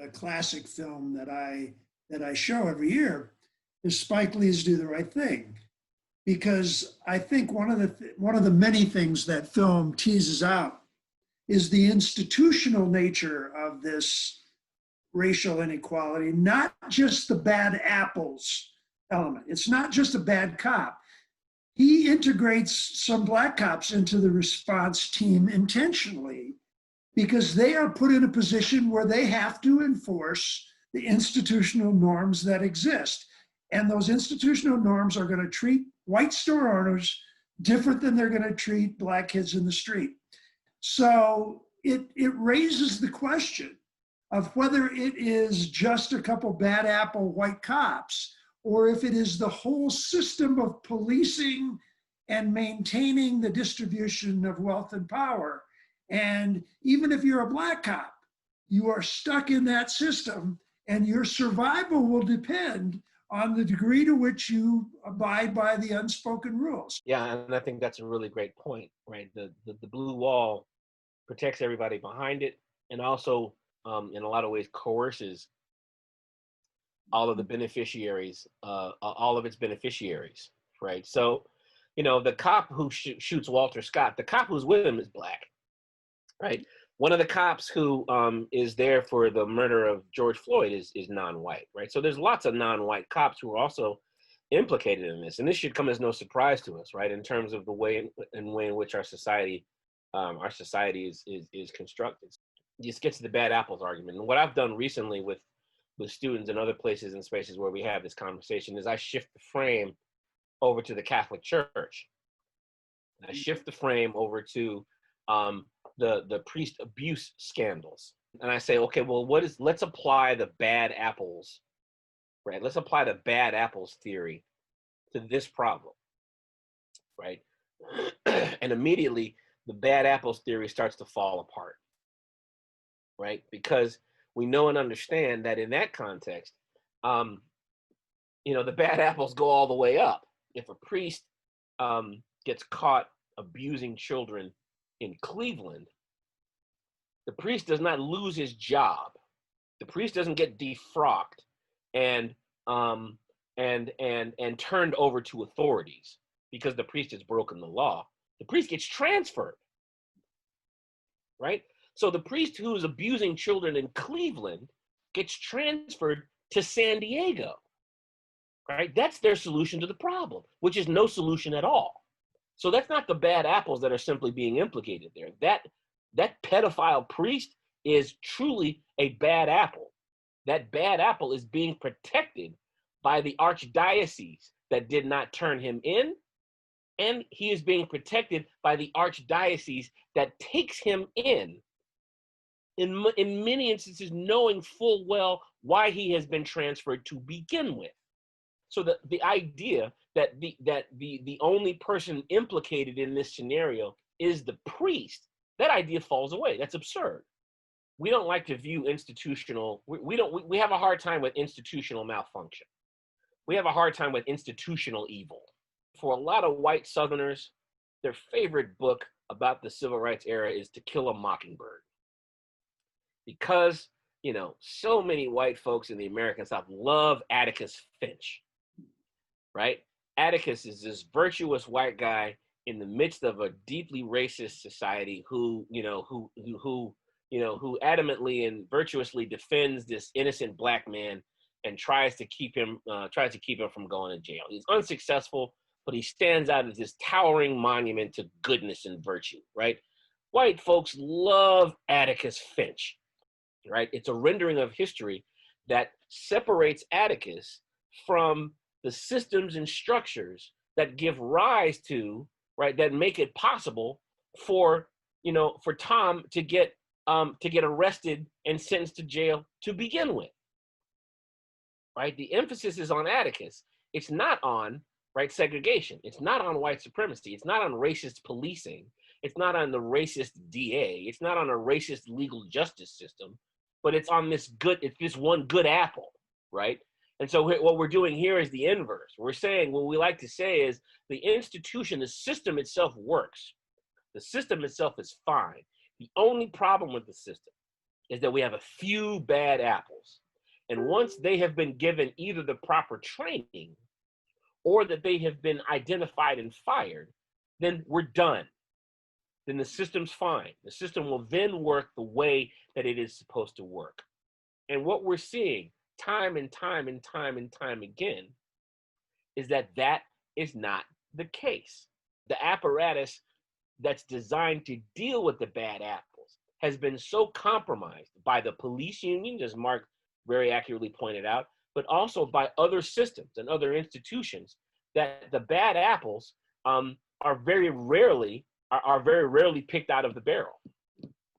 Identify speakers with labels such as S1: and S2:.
S1: a classic film that I show every year is Spike Lee's Do the Right Thing, because I think one of the many things that film teases out is the institutional nature of this racial inequality, not just the bad apples element. It's not just a bad cop. He integrates some black cops into the response team intentionally because they are put in a position where they have to enforce the institutional norms that exist. And those institutional norms are going to treat white store owners different than they're going to treat black kids in the street. So it raises the question of whether it is just a couple bad apple white cops or if it is the whole system of policing and maintaining the distribution of wealth and power. And even if you're a black cop, you are stuck in that system, and your survival will depend on the degree to which you abide by the unspoken rules.
S2: Yeah, and I think that's a really great point, right? The blue wall protects everybody behind it, and also in a lot of ways coerces all of the beneficiaries, all of its beneficiaries, right? So, you know, the cop who shoots Walter Scott, the cop who's with him is black, right? One of the cops who is there for the murder of George Floyd is non-white, right? So there's lots of non-white cops who are also implicated in this, and this should come as no surprise to us, right? In terms of the way in which our society is constructed. This gets to the bad apples argument, and what I've done recently with students and other places and spaces where we have this conversation is I shift the frame over to the Catholic Church. I shift the frame over to the priest abuse scandals. And I say, okay, well, let's apply the bad apples, right? Let's apply the bad apples theory to this problem, right? And immediately the bad apples theory starts to fall apart, right? Because we know and understand that in that context, you know, the bad apples go all the way up. If a priest gets caught abusing children in Cleveland, the priest does not lose his job. The priest doesn't get defrocked and turned over to authorities because the priest has broken the law. The priest gets transferred, right? So the priest who's abusing children in Cleveland gets transferred to San Diego, right? That's their solution to the problem, which is no solution at all. So that's not the bad apples that are simply being implicated there. That pedophile priest is truly a bad apple. That bad apple is being protected by the archdiocese that did not turn him in, and he is being protected by the archdiocese that takes him in many instances, knowing full well why he has been transferred to begin with. So the idea that the only person implicated in this scenario is the priest, that idea falls away. That's absurd. We don't like to view institutional, we have a hard time with institutional malfunction. We have a hard time with institutional evil. For a lot of white Southerners, their favorite book about the civil rights era is To Kill a Mockingbird. Because, you know, so many white folks in the American South love Atticus Finch, right? Atticus is this virtuous white guy in the midst of a deeply racist society who adamantly and virtuously defends this innocent black man and tries to keep him from going to jail. He's unsuccessful, but he stands out as this towering monument to goodness and virtue, right? White folks love Atticus Finch. Right? It's a rendering of history that separates Atticus from the systems and structures that give rise to, right, that make it possible for Tom to get arrested and sentenced to jail to begin with. Right? The emphasis is on Atticus. It's not on, right, segregation. It's not on white supremacy. It's not on racist policing. It's not on the racist DA. It's not on a racist legal justice system. But it's on this one good apple, right? And so what we're doing here is the inverse. We're saying, what we like to say is the institution, the system itself works. The system itself is fine. The only problem with the system is that we have a few bad apples. And once they have been given either the proper training or that they have been identified and fired, then we're done. Then the system's fine. The system will then work the way that it is supposed to work. And what we're seeing time and time and time and time again is that that is not the case. The apparatus that's designed to deal with the bad apples has been so compromised by the police union, as Mark very accurately pointed out, but also by other systems and other institutions, that the bad apples are very rarely picked out of the barrel.